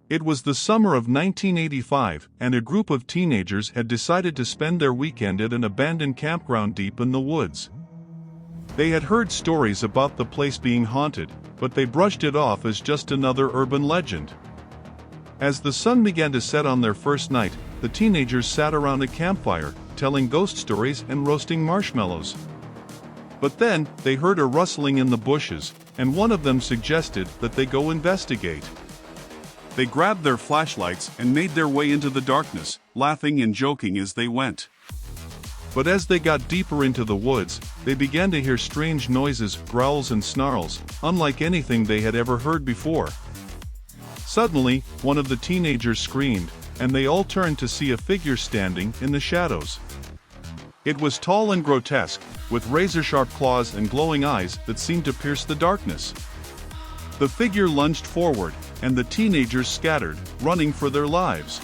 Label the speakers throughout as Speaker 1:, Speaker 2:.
Speaker 1: It was the summer of 1985, and a group of teenagers had decided to spend their weekend at an abandoned campground deep in the woods. They had heard stories about the place being haunted, but they brushed it off as just another urban legend. As the sun began to set on their first night, the teenagers sat around a campfire, telling ghost stories and roasting marshmallows. But then, they heard a rustling in the bushes, and one of them suggested that they go investigate. They grabbed their flashlights and made their way into the darkness, laughing and joking as they went. But as they got deeper into the woods, they began to hear strange noises, growls and snarls, unlike anything they had ever heard before. Suddenly, one of the teenagers screamed, and they all turned to see a figure standing in the shadows. It was tall and grotesque, with razor-sharp claws and glowing eyes that seemed to pierce the darkness. The figure lunged forward, and the teenagers scattered, running for their lives.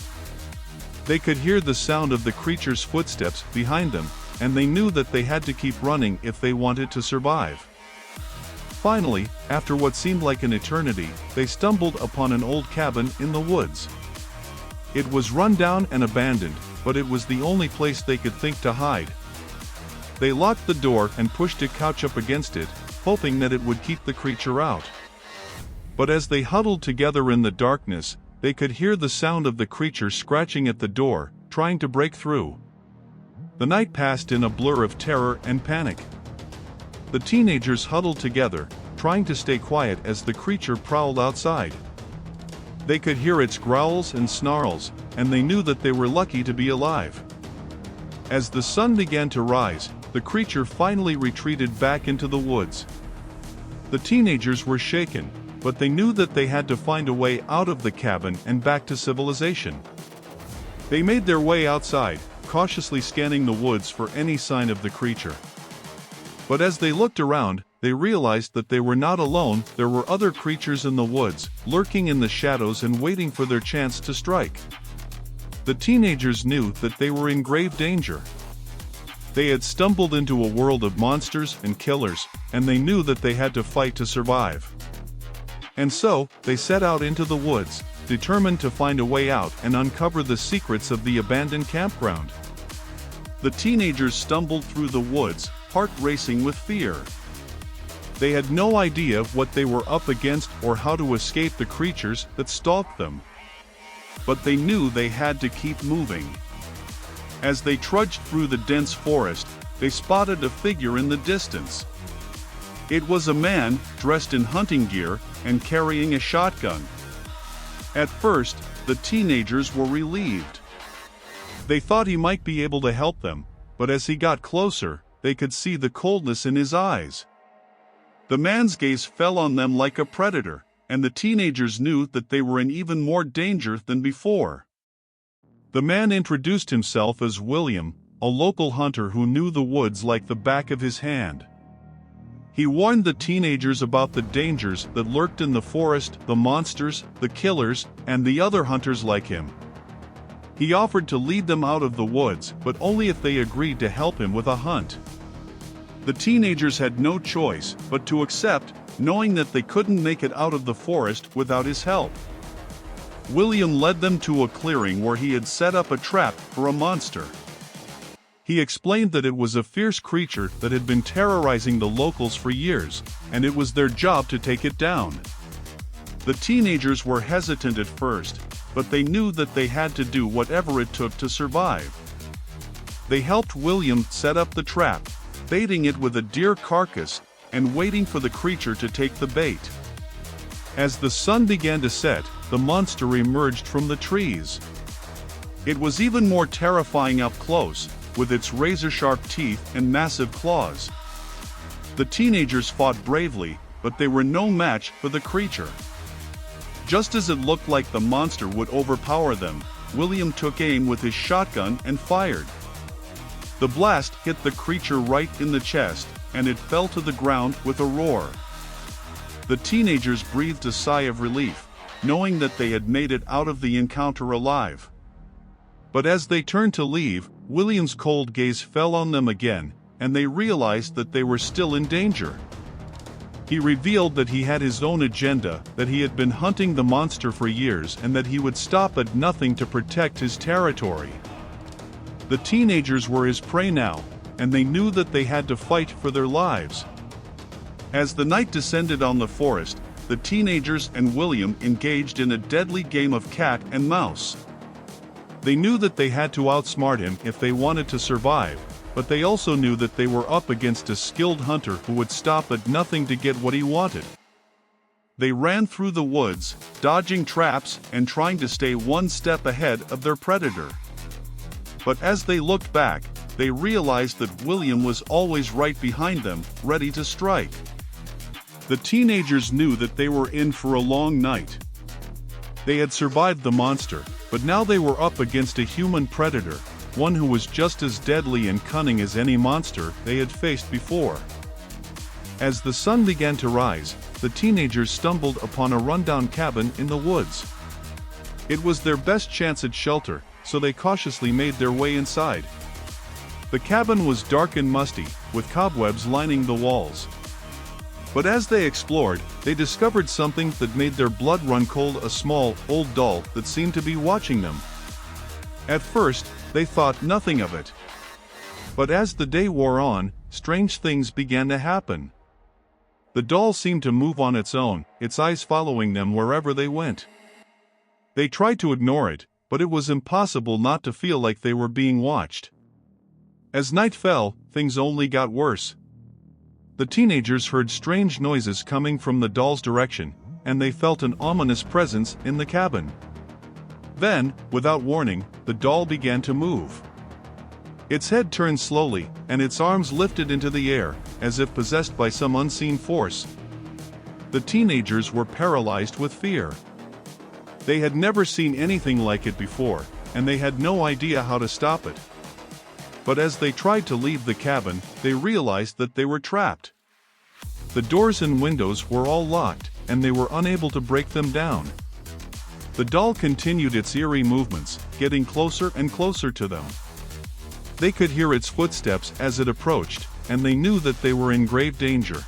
Speaker 1: They could hear the sound of the creature's footsteps behind them, and they knew that they had to keep running if they wanted to survive. Finally, after what seemed like an eternity, they stumbled upon an old cabin in the woods. It was run down and abandoned, but it was the only place they could think to hide. They locked the door and pushed a couch up against it, hoping that it would keep the creature out. But as they huddled together in the darkness, they could hear the sound of the creature scratching at the door, trying to break through. The night passed in a blur of terror and panic. The teenagers huddled together, trying to stay quiet as the creature prowled outside. They could hear its growls and snarls, and they knew that they were lucky to be alive. As the sun began to rise, the creature finally retreated back into the woods. The teenagers were shaken, but they knew that they had to find a way out of the cabin and back to civilization. They made their way outside, cautiously scanning the woods for any sign of the creature. But as they looked around, they realized that they were not alone. There were other creatures in the woods, lurking in the shadows and waiting for their chance to strike. The teenagers knew that they were in grave danger. They had stumbled into a world of monsters and killers, and they knew that they had to fight to survive. And so, they set out into the woods, determined to find a way out and uncover the secrets of the abandoned campground. The teenagers stumbled through the woods, heart racing with fear. They had no idea what they were up against or how to escape the creatures that stalked them. But they knew they had to keep moving. As they trudged through the dense forest, they spotted a figure in the distance. It was a man, dressed in hunting gear, and carrying a shotgun. At first, the teenagers were relieved. They thought he might be able to help them, but as he got closer, they could see the coldness in his eyes. The man's gaze fell on them like a predator, and the teenagers knew that they were in even more danger than before. The man introduced himself as William, a local hunter who knew the woods like the back of his hand. He warned the teenagers about the dangers that lurked in the forest, the monsters, the killers, and the other hunters like him. He offered to lead them out of the woods, but only if they agreed to help him with a hunt. The teenagers had no choice but to accept, knowing that they couldn't make it out of the forest without his help. William led them to a clearing where he had set up a trap for a monster. He explained that it was a fierce creature that had been terrorizing the locals for years, and it was their job to take it down. The teenagers were hesitant at first, but they knew that they had to do whatever it took to survive. They helped William set up the trap, baiting it with a deer carcass, and waiting for the creature to take the bait. As the sun began to set, the monster emerged from the trees. It was even more terrifying up close, with its razor-sharp teeth and massive claws. The teenagers fought bravely, but they were no match for the creature. Just as it looked like the monster would overpower them, William took aim with his shotgun and fired. The blast hit the creature right in the chest, and it fell to the ground with a roar. The teenagers breathed a sigh of relief, knowing that they had made it out of the encounter alive. But as they turned to leave, William's cold gaze fell on them again, and they realized that they were still in danger. He revealed that he had his own agenda, that he had been hunting the monster for years and that he would stop at nothing to protect his territory. The teenagers were his prey now, and they knew that they had to fight for their lives. As the night descended on the forest, the teenagers and William engaged in a deadly game of cat and mouse. They knew that they had to outsmart him if they wanted to survive, but they also knew that they were up against a skilled hunter who would stop at nothing to get what he wanted. They ran through the woods, dodging traps and trying to stay one step ahead of their predator. But as they looked back, they realized that William was always right behind them, ready to strike. The teenagers knew that they were in for a long night. They had survived the monster, but now they were up against a human predator, one who was just as deadly and cunning as any monster they had faced before. As the sun began to rise, the teenagers stumbled upon a rundown cabin in the woods. It was their best chance at shelter, so they cautiously made their way inside. The cabin was dark and musty, with cobwebs lining the walls. But as they explored, they discovered something that made their blood run cold: a small, old doll that seemed to be watching them. At first, they thought nothing of it. But as the day wore on, strange things began to happen. The doll seemed to move on its own, its eyes following them wherever they went. They tried to ignore it, but it was impossible not to feel like they were being watched. As night fell, things only got worse. The teenagers heard strange noises coming from the doll's direction, and they felt an ominous presence in the cabin. Then, without warning, the doll began to move. Its head turned slowly, and its arms lifted into the air, as if possessed by some unseen force. The teenagers were paralyzed with fear. They had never seen anything like it before, and they had no idea how to stop it. But as they tried to leave the cabin, they realized that they were trapped. The doors and windows were all locked, and they were unable to break them down. The doll continued its eerie movements, getting closer and closer to them. They could hear its footsteps as it approached, and they knew that they were in grave danger.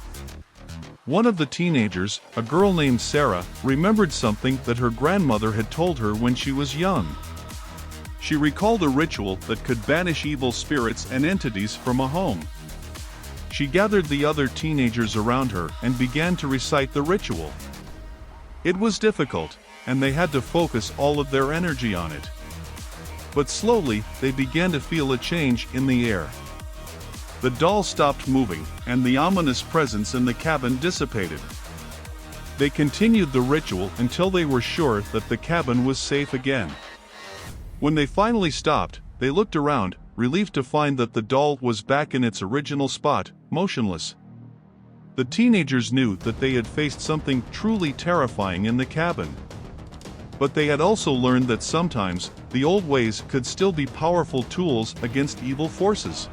Speaker 1: One of the teenagers, a girl named Sarah, remembered something that her grandmother had told her when she was young. She recalled a ritual that could banish evil spirits and entities from a home. She gathered the other teenagers around her and began to recite the ritual. It was difficult, and they had to focus all of their energy on it. But slowly, they began to feel a change in the air. The doll stopped moving, and the ominous presence in the cabin dissipated. They continued the ritual until they were sure that the cabin was safe again. When they finally stopped, they looked around, relieved to find that the doll was back in its original spot, motionless. The teenagers knew that they had faced something truly terrifying in the cabin. But they had also learned that sometimes, the old ways could still be powerful tools against evil forces.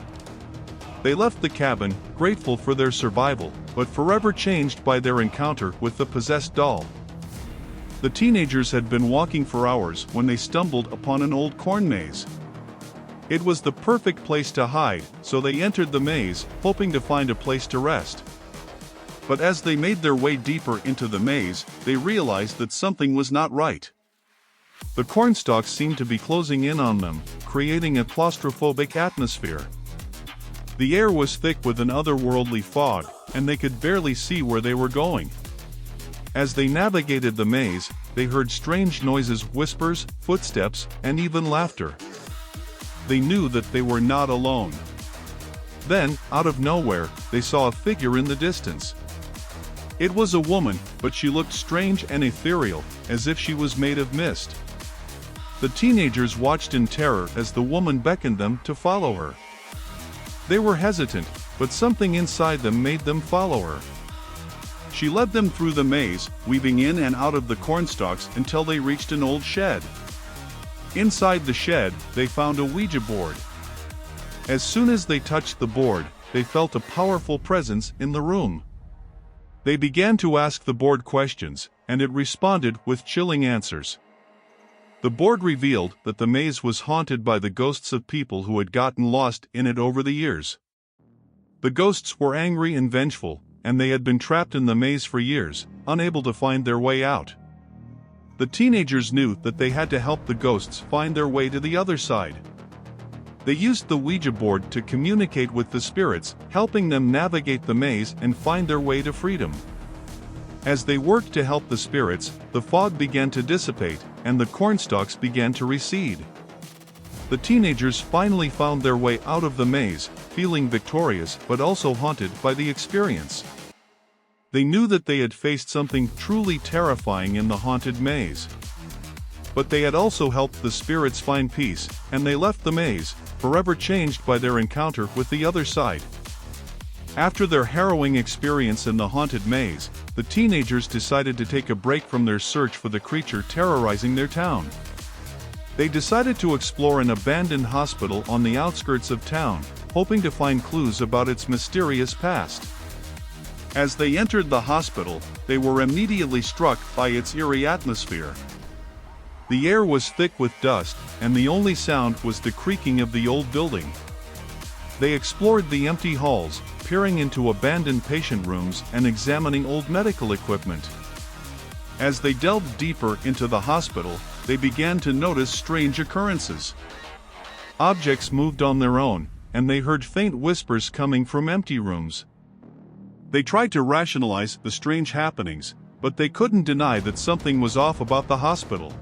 Speaker 1: They left the cabin, grateful for their survival, but forever changed by their encounter with the possessed doll. The teenagers had been walking for hours when they stumbled upon an old corn maze. It was the perfect place to hide, so they entered the maze, hoping to find a place to rest. But as they made their way deeper into the maze, they realized that something was not right. The cornstalks seemed to be closing in on them, creating a claustrophobic atmosphere. The air was thick with an otherworldly fog, and they could barely see where they were going. As they navigated the maze, they heard strange noises, whispers, footsteps, and even laughter. They knew that they were not alone. Then, out of nowhere, they saw a figure in the distance. It was a woman, but she looked strange and ethereal, as if she was made of mist. The teenagers watched in terror as the woman beckoned them to follow her. They were hesitant, but something inside them made them follow her. She led them through the maze, weaving in and out of the cornstalks until they reached an old shed. Inside the shed, they found a Ouija board. As soon as they touched the board, they felt a powerful presence in the room. They began to ask the board questions, and it responded with chilling answers. The board revealed that the maze was haunted by the ghosts of people who had gotten lost in it over the years. The ghosts were angry and vengeful, and they had been trapped in the maze for years, unable to find their way out. The teenagers knew that they had to help the ghosts find their way to the other side. They used the Ouija board to communicate with the spirits, helping them navigate the maze and find their way to freedom. As they worked to help the spirits, the fog began to dissipate, and the cornstalks began to recede. The teenagers finally found their way out of the maze, feeling victorious but also haunted by the experience. They knew that they had faced something truly terrifying in the haunted maze. But they had also helped the spirits find peace, and they left the maze, forever changed by their encounter with the other side. After their harrowing experience in the haunted maze, the teenagers decided to take a break from their search for the creature terrorizing their town. They decided to explore an abandoned hospital on the outskirts of town, hoping to find clues about its mysterious past. As they entered the hospital, they were immediately struck by its eerie atmosphere. The air was thick with dust, and the only sound was the creaking of the old building. They explored the empty halls, peering into abandoned patient rooms and examining old medical equipment. As they delved deeper into the hospital, they began to notice strange occurrences. Objects moved on their own, and they heard faint whispers coming from empty rooms. They tried to rationalize the strange happenings, but they couldn't deny that something was off about the hospital.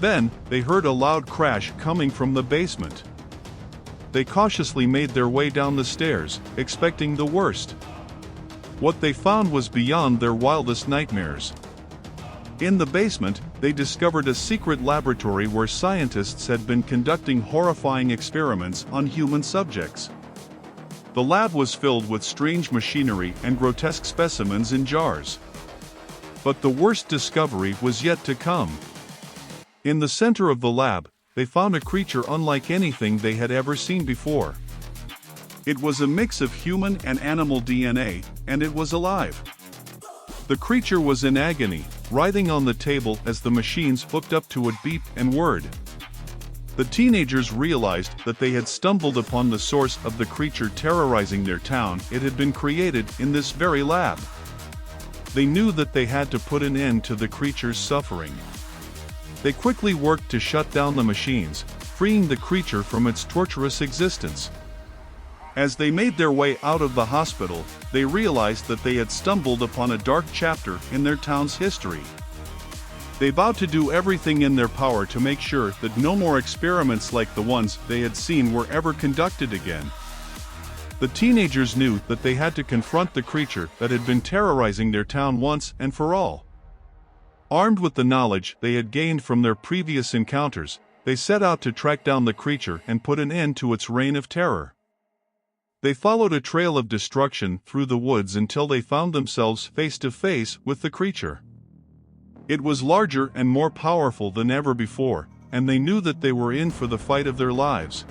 Speaker 1: Then, they heard a loud crash coming from the basement. They cautiously made their way down the stairs, expecting the worst. What they found was beyond their wildest nightmares. In the basement, they discovered a secret laboratory where scientists had been conducting horrifying experiments on human subjects. The lab was filled with strange machinery and grotesque specimens in jars. But the worst discovery was yet to come. In the center of the lab, they found a creature unlike anything they had ever seen before. It was a mix of human and animal DNA, and it was alive. The creature was in agony, writhing on the table as the machines hooked up to it beeped and whirred. The teenagers realized that they had stumbled upon the source of the creature terrorizing their town. It had been created in this very lab. They knew that they had to put an end to the creature's suffering. They quickly worked to shut down the machines, freeing the creature from its torturous existence. As they made their way out of the hospital, they realized that they had stumbled upon a dark chapter in their town's history. They vowed to do everything in their power to make sure that no more experiments like the ones they had seen were ever conducted again. The teenagers knew that they had to confront the creature that had been terrorizing their town once and for all. Armed with the knowledge they had gained from their previous encounters, they set out to track down the creature and put an end to its reign of terror. They followed a trail of destruction through the woods until they found themselves face to face with the creature. It was larger and more powerful than ever before, and they knew that they were in for the fight of their lives.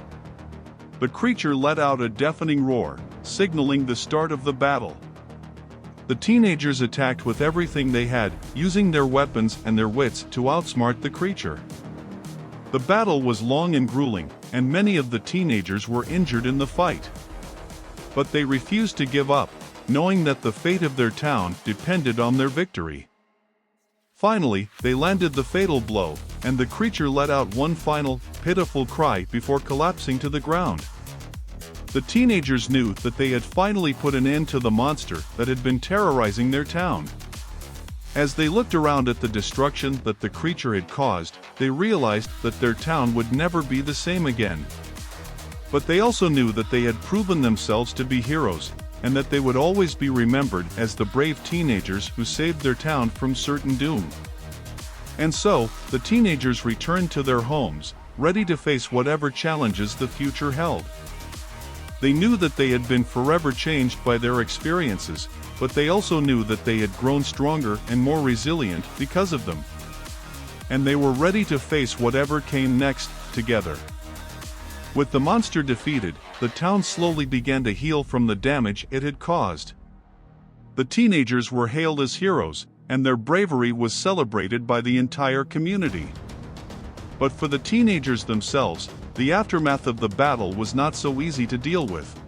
Speaker 1: The creature let out a deafening roar, signaling the start of the battle. The teenagers attacked with everything they had, using their weapons and their wits to outsmart the creature. The battle was long and grueling, and many of the teenagers were injured in the fight. But they refused to give up, knowing that the fate of their town depended on their victory. Finally, they landed the fatal blow, and the creature let out one final, pitiful cry before collapsing to the ground. The teenagers knew that they had finally put an end to the monster that had been terrorizing their town. As they looked around at the destruction that the creature had caused, they realized that their town would never be the same again. But they also knew that they had proven themselves to be heroes, and that they would always be remembered as the brave teenagers who saved their town from certain doom. And so, the teenagers returned to their homes, ready to face whatever challenges the future held. They knew that they had been forever changed by their experiences, but they also knew that they had grown stronger and more resilient because of them. And they were ready to face whatever came next, together. With the monster defeated, the town slowly began to heal from the damage it had caused. The teenagers were hailed as heroes, and their bravery was celebrated by the entire community. But for the teenagers themselves, the aftermath of the battle was not so easy to deal with.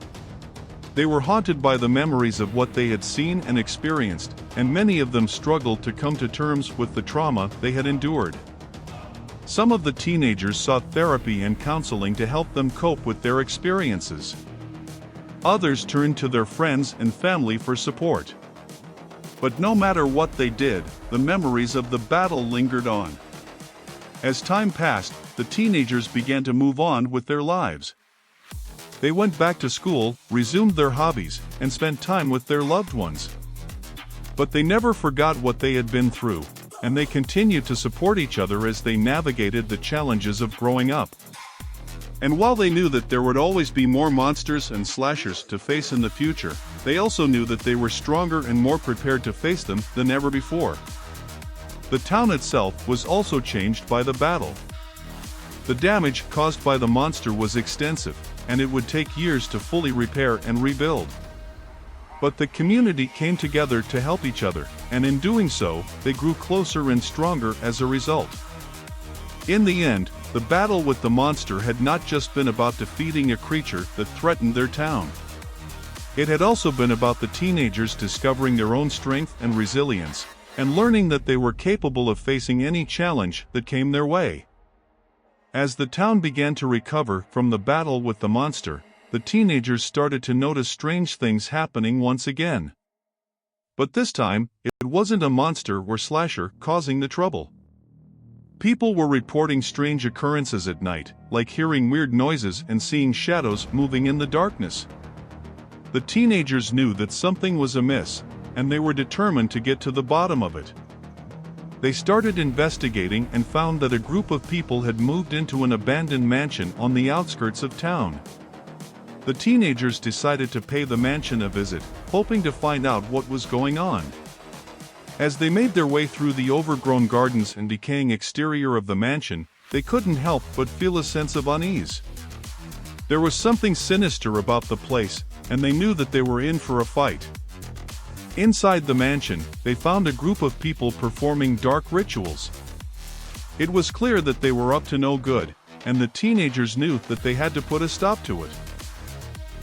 Speaker 1: They were haunted by the memories of what they had seen and experienced, and many of them struggled to come to terms with the trauma they had endured. Some of the teenagers sought therapy and counseling to help them cope with their experiences. Others turned to their friends and family for support. But no matter what they did, the memories of the battle lingered on. As time passed, the teenagers began to move on with their lives. They went back to school, resumed their hobbies, and spent time with their loved ones. But they never forgot what they had been through, and they continued to support each other as they navigated the challenges of growing up. And while they knew that there would always be more monsters and slashers to face in the future, they also knew that they were stronger and more prepared to face them than ever before. The town itself was also changed by the battle. The damage caused by the monster was extensive, and it would take years to fully repair and rebuild. But the community came together to help each other, and in doing so, they grew closer and stronger as a result. In the end, the battle with the monster had not just been about defeating a creature that threatened their town. It had also been about the teenagers discovering their own strength and resilience, and learning that they were capable of facing any challenge that came their way. As the town began to recover from the battle with the monster, the teenagers started to notice strange things happening once again. But this time, it wasn't a monster or slasher causing the trouble. People were reporting strange occurrences at night, like hearing weird noises and seeing shadows moving in the darkness. The teenagers knew that something was amiss, and they were determined to get to the bottom of it. They started investigating and found that a group of people had moved into an abandoned mansion on the outskirts of town. The teenagers decided to pay the mansion a visit, hoping to find out what was going on. As they made their way through the overgrown gardens and decaying exterior of the mansion, they couldn't help but feel a sense of unease. There was something sinister about the place, and they knew that they were in for a fight. Inside the mansion, they found a group of people performing dark rituals. It was clear that they were up to no good, and the teenagers knew that they had to put a stop to it.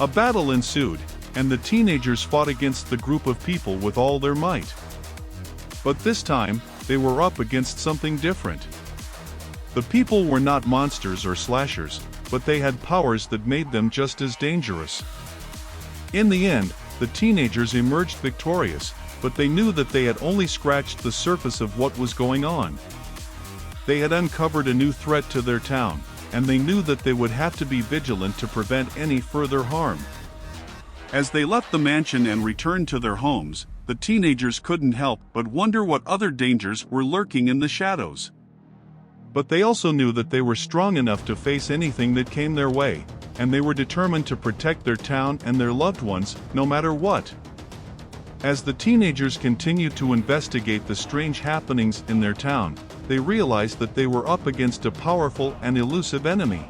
Speaker 1: A battle ensued, and the teenagers fought against the group of people with all their might. But this time, they were up against something different. The people were not monsters or slashers, but they had powers that made them just as dangerous. In the end, the teenagers emerged victorious, but they knew that they had only scratched the surface of what was going on. They had uncovered a new threat to their town, and they knew that they would have to be vigilant to prevent any further harm. As they left the mansion and returned to their homes, the teenagers couldn't help but wonder what other dangers were lurking in the shadows. But they also knew that they were strong enough to face anything that came their way, and they were determined to protect their town and their loved ones, no matter what. As the teenagers continued to investigate the strange happenings in their town, they realized that they were up against a powerful and elusive enemy.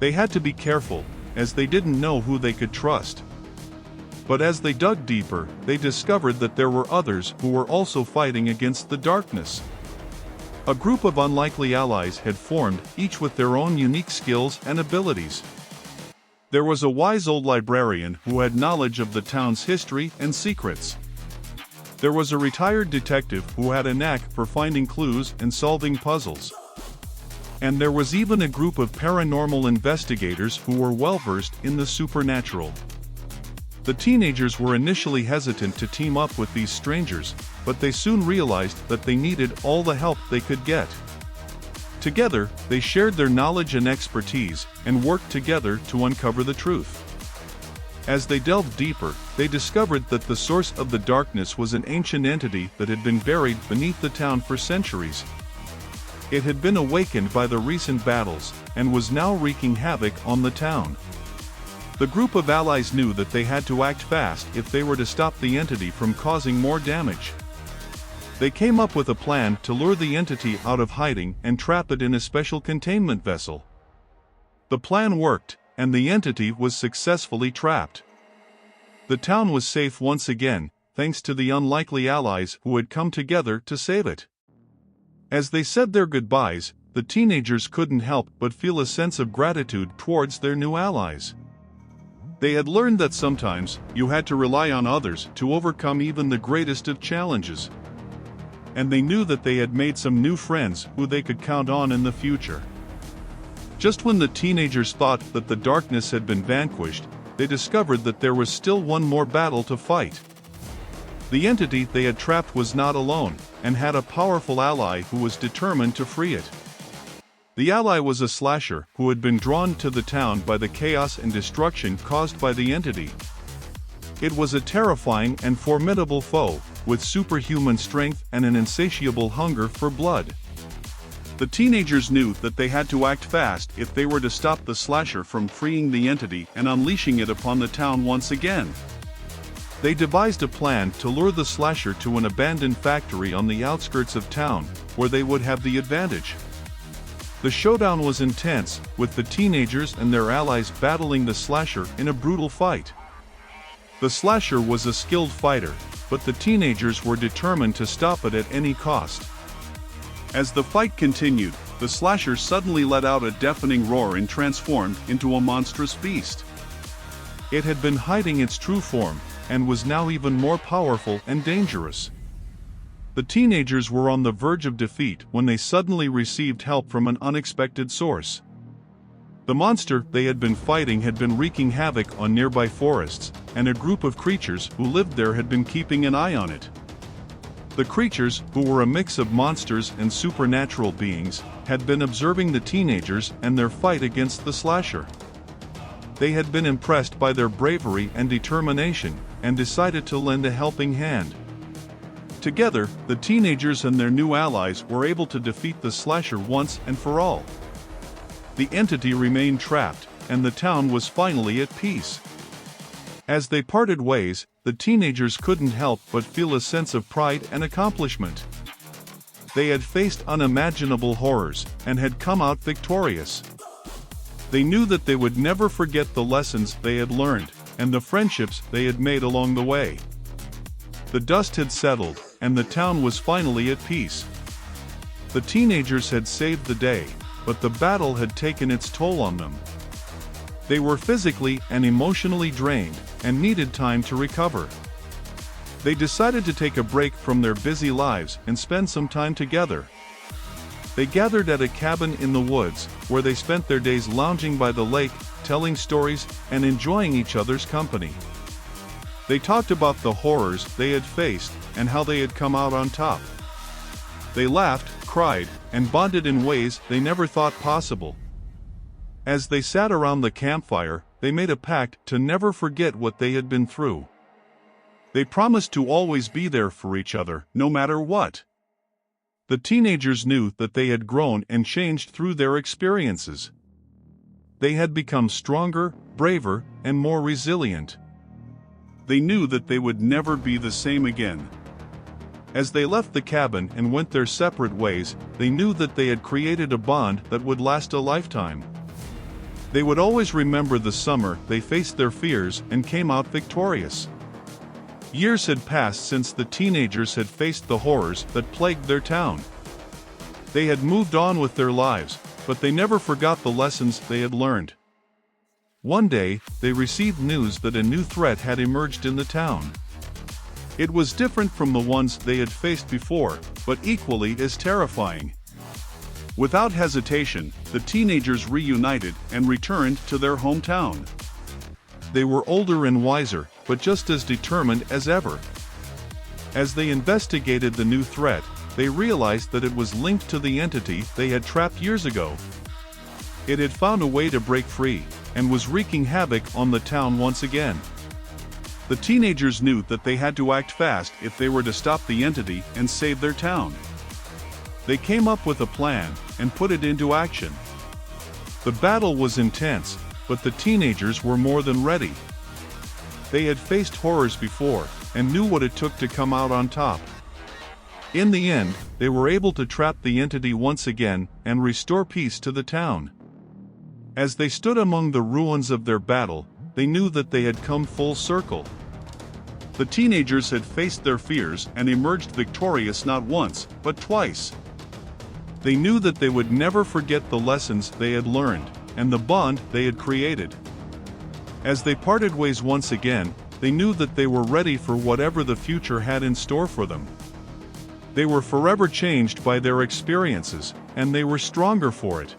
Speaker 1: They had to be careful, as they didn't know who they could trust. But as they dug deeper, they discovered that there were others who were also fighting against the darkness. A group of unlikely allies had formed, each with their own unique skills and abilities. There was a wise old librarian who had knowledge of the town's history and secrets. There was a retired detective who had a knack for finding clues and solving puzzles. And there was even a group of paranormal investigators who were well-versed in the supernatural. The teenagers were initially hesitant to team up with these strangers, but they soon realized that they needed all the help they could get. Together, they shared their knowledge and expertise, and worked together to uncover the truth. As they delved deeper, they discovered that the source of the darkness was an ancient entity that had been buried beneath the town for centuries. It had been awakened by the recent battles, and was now wreaking havoc on the town. The group of allies knew that they had to act fast if they were to stop the entity from causing more damage. They came up with a plan to lure the entity out of hiding and trap it in a special containment vessel. The plan worked, and the entity was successfully trapped. The town was safe once again, thanks to the unlikely allies who had come together to save it. As they said their goodbyes, the teenagers couldn't help but feel a sense of gratitude towards their new allies. They had learned that sometimes you had to rely on others to overcome even the greatest of challenges. And they knew that they had made some new friends who they could count on in the future. Just when the teenagers thought that the darkness had been vanquished, they discovered that there was still one more battle to fight. The entity they had trapped was not alone, and had a powerful ally who was determined to free it. The ally was a slasher who had been drawn to the town by the chaos and destruction caused by the entity. It was a terrifying and formidable foe, with superhuman strength and an insatiable hunger for blood. The teenagers knew that they had to act fast if they were to stop the slasher from freeing the entity and unleashing it upon the town once again. They devised a plan to lure the slasher to an abandoned factory on the outskirts of town, where they would have the advantage. The showdown was intense, with the teenagers and their allies battling the slasher in a brutal fight. The slasher was a skilled fighter, but the teenagers were determined to stop it at any cost. As the fight continued, the slasher suddenly let out a deafening roar and transformed into a monstrous beast. It had been hiding its true form, and was now even more powerful and dangerous. The teenagers were on the verge of defeat when they suddenly received help from an unexpected source. The monster they had been fighting had been wreaking havoc on nearby forests, and a group of creatures who lived there had been keeping an eye on it. The creatures, who were a mix of monsters and supernatural beings, had been observing the teenagers and their fight against the slasher. They had been impressed by their bravery and determination, and decided to lend a helping hand. Together, the teenagers and their new allies were able to defeat the slasher once and for all. The entity remained trapped, and the town was finally at peace. As they parted ways, the teenagers couldn't help but feel a sense of pride and accomplishment. They had faced unimaginable horrors, and had come out victorious. They knew that they would never forget the lessons they had learned, and the friendships they had made along the way. The dust had settled, and the town was finally at peace. The teenagers had saved the day, but the battle had taken its toll on them. They were physically and emotionally drained, and needed time to recover. They decided to take a break from their busy lives and spend some time together. They gathered at a cabin in the woods, where they spent their days lounging by the lake, telling stories, and enjoying each other's company. They talked about the horrors they had faced, and how they had come out on top. They laughed, cried, and bonded in ways they never thought possible. As they sat around the campfire, they made a pact to never forget what they had been through. They promised to always be there for each other, no matter what. The teenagers knew that they had grown and changed through their experiences. They had become stronger, braver, and more resilient. They knew that they would never be the same again. As they left the cabin and went their separate ways, they knew that they had created a bond that would last a lifetime. They would always remember the summer they faced their fears and came out victorious. Years had passed since the teenagers had faced the horrors that plagued their town. They had moved on with their lives, but they never forgot the lessons they had learned. One day, they received news that a new threat had emerged in the town. It was different from the ones they had faced before, but equally as terrifying. Without hesitation, the teenagers reunited and returned to their hometown. They were older and wiser, but just as determined as ever. As they investigated the new threat, they realized that it was linked to the entity they had trapped years ago. It had found a way to break free, and was wreaking havoc on the town once again. The teenagers knew that they had to act fast if they were to stop the entity and save their town. They came up with a plan, and put it into action. The battle was intense, but the teenagers were more than ready. They had faced horrors before, and knew what it took to come out on top. In the end, they were able to trap the entity once again, and restore peace to the town. As they stood among the ruins of their battle, they knew that they had come full circle. The teenagers had faced their fears and emerged victorious not once, but twice. They knew that they would never forget the lessons they had learned, and the bond they had created. As they parted ways once again, they knew that they were ready for whatever the future had in store for them. They were forever changed by their experiences, and they were stronger for it.